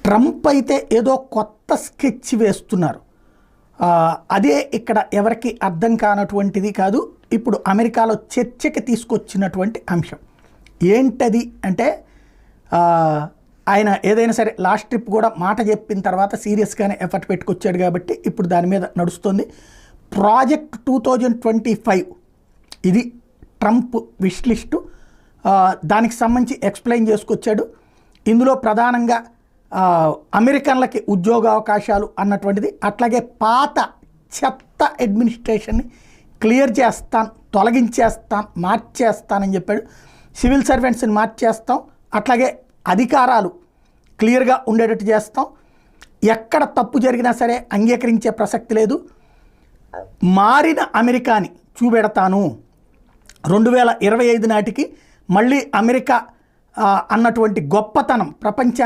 Trump అయితే ఏదో కొత్త స్కెచ్ వేస్తున్నారు. అదే ఇక్కడ ఎవరికి అర్థం కానటువంటిది కాదు. ఇప్పుడు అమెరికాలో చర్చకి తీసుకొచ్చినటువంటి అంశం ఏంటది అంటే, ఆయన ఏదైనా సరే లాస్ట్ ట్రిప్ కూడా మాట చెప్పిన తర్వాత సీరియస్గానే ఎఫర్ట్ పెట్టుకొచ్చాడు కాబట్టి ఇప్పుడు దాని మీద నడుస్తుంది. ప్రాజెక్ట్ 2025 ఇది ట్రంప్ విష్ లిస్టు. దానికి సంబంధించి ఎక్స్ప్లెయిన్ చేసుకొచ్చాడు. ఇందులో ప్రధానంగా అమెరికన్లకి ఉద్యోగ అవకాశాలు అన్నటువంటిది, అట్లాగే పాత చెత్త అడ్మినిస్ట్రేషన్ని క్లియర్ చేస్తాను, తొలగించేస్తాను, మార్చేస్తానని చెప్పాడు. సివిల్ సర్వెంట్స్ని మార్చేస్తాం, అట్లాగే అధికారాలు క్లియర్గా ఉండేటట్టు చేస్తాం, ఎక్కడ తప్పు జరిగినా సరే అంగీకరించే ప్రసక్తి లేదు, మారిన అమెరికాని చూపెడతాను, 2025 నాటికి మళ్ళీ అమెరికా అన్నటువంటి గొప్పతనం ప్రపంచానికి